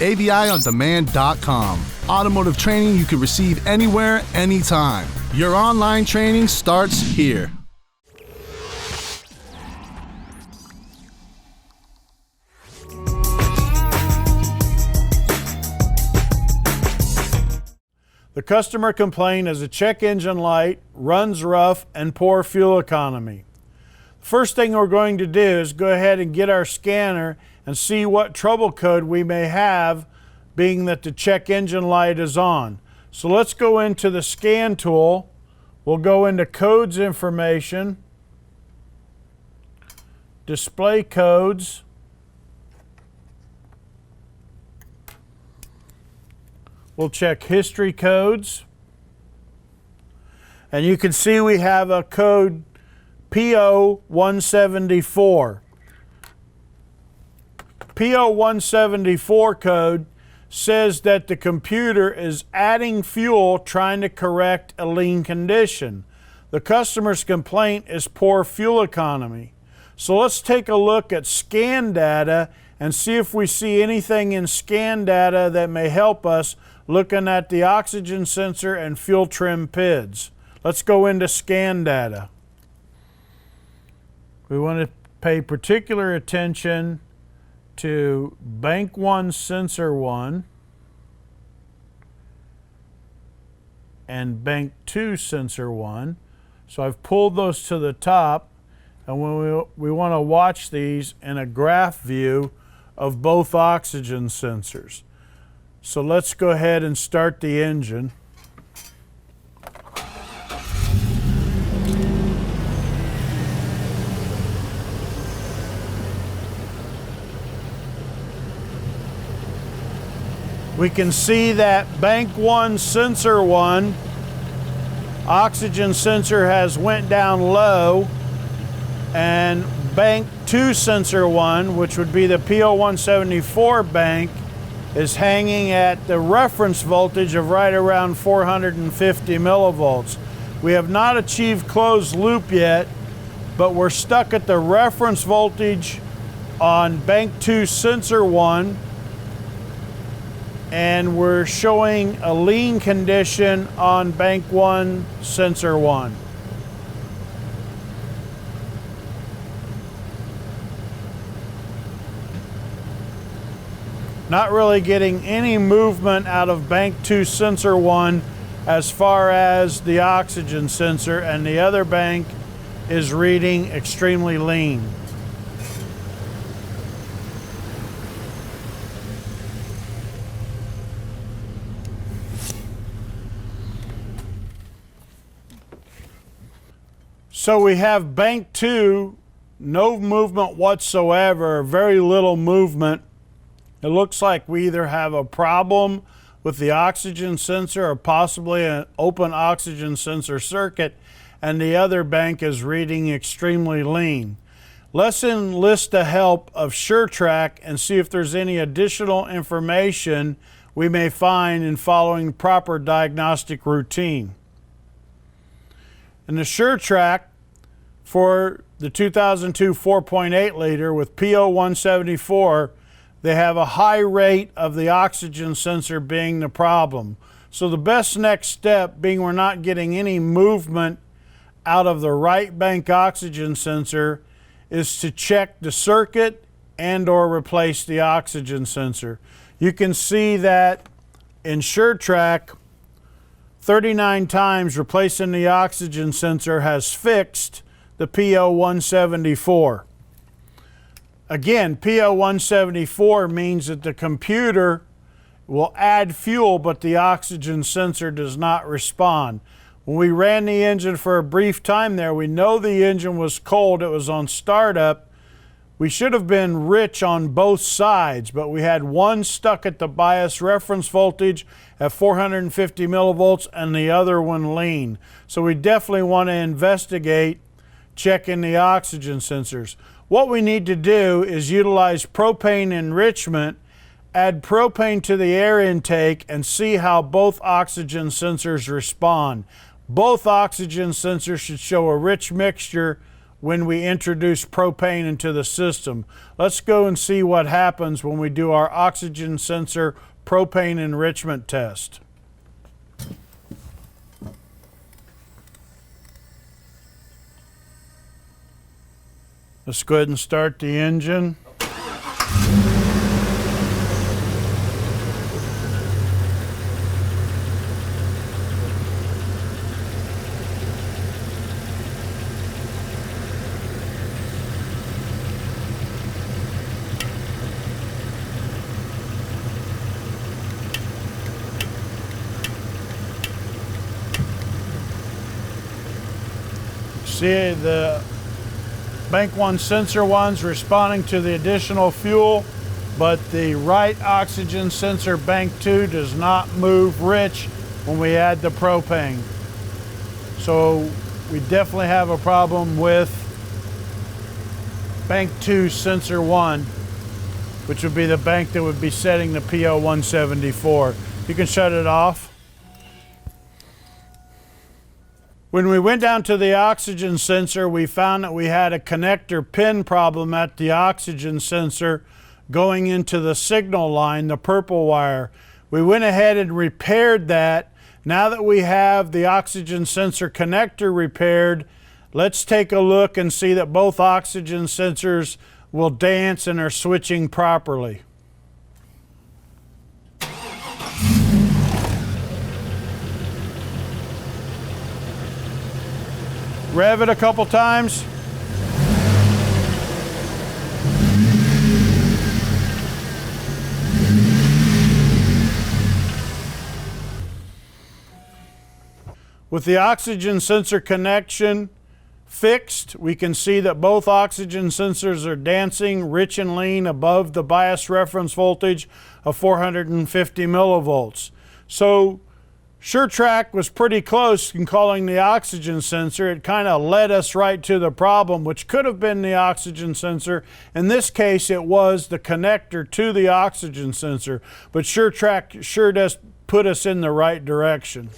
aviondemand.com. Automotive training you can receive anywhere, anytime. Your online training starts here. The customer complaint is a check engine light, runs rough, and poor fuel economy. The first thing we're going to do is go ahead and get our scanner and see what trouble code we may have, being that the check engine light is on. So let's go into the scan tool. We'll go into codes information, display codes, we'll check history codes, and you can see we have a code P0174. P0174 code says that the computer is adding fuel trying to correct a lean condition. The customer's complaint is poor fuel economy. So let's take a look at scan data and see if we see anything in scan data that may help us looking at the oxygen sensor and fuel trim PIDs. Let's go into scan data. We want to pay particular attention to Bank 1 Sensor 1 and Bank 2 Sensor 1. So I've pulled those to the top, and we want to watch these in a graph view of both oxygen sensors. So let's go ahead and start the engine. We can see that Bank 1 Sensor 1 oxygen sensor has went down low, and Bank 2 Sensor 1, which would be the P0174 bank, is hanging at the reference voltage of right around 450 millivolts. We have not achieved closed loop yet, but we're stuck at the reference voltage on Bank 2 Sensor 1, and we're showing a lean condition on Bank 1 Sensor 1. Not really getting any movement out of Bank 2 Sensor 1 as far as the oxygen sensor, and the other bank is reading extremely lean. So we have Bank 2, no movement whatsoever, very little movement. It looks like we either have a problem with the oxygen sensor or possibly an open oxygen sensor circuit, and the other bank is reading extremely lean. Let's enlist the help of SureTrack and see if there's any additional information we may find in following proper diagnostic routine. In the SureTrack for the 2002 4.8 liter with P0174, they have a high rate of the oxygen sensor being the problem. So the best next step, being we're not getting any movement out of the right bank oxygen sensor, is to check the circuit and or replace the oxygen sensor. You can see that in SureTrack, 39 times replacing the oxygen sensor has fixed the P0174. Again, P0174 means that the computer will add fuel, but the oxygen sensor does not respond. When we ran the engine for a brief time there, we know the engine was cold. It was on startup. We should have been rich on both sides, but we had one stuck at the bias reference voltage at 450 millivolts and the other one lean. So we definitely want to investigate checking the oxygen sensors. What we need to do is utilize propane enrichment, add propane to the air intake, and see how both oxygen sensors respond. Both oxygen sensors should show a rich mixture when we introduce propane into the system. Let's go and see what happens when we do our oxygen sensor propane enrichment test. Let's go ahead and start the engine. See the Bank 1 sensor one's responding to the additional fuel, but the right oxygen sensor Bank 2 does not move rich when we add the propane. So we definitely have a problem with Bank 2 sensor 1, which would be the bank that would be setting the P0174. You can shut it off. When we went down to the oxygen sensor, we found that we had a connector pin problem at the oxygen sensor going into the signal line, the purple wire. We went ahead and repaired that. Now that we have the oxygen sensor connector repaired, let's take a look and see that both oxygen sensors will dance and are switching properly. Rev it a couple times. With the oxygen sensor connection fixed, we can see that both oxygen sensors are dancing rich and lean above the bias reference voltage of 450 millivolts. So SureTrack was pretty close in calling the oxygen sensor. It kind of led us right to the problem, which could have been the oxygen sensor. In this case, it was the connector to the oxygen sensor, but SureTrack sure does put us in the right direction.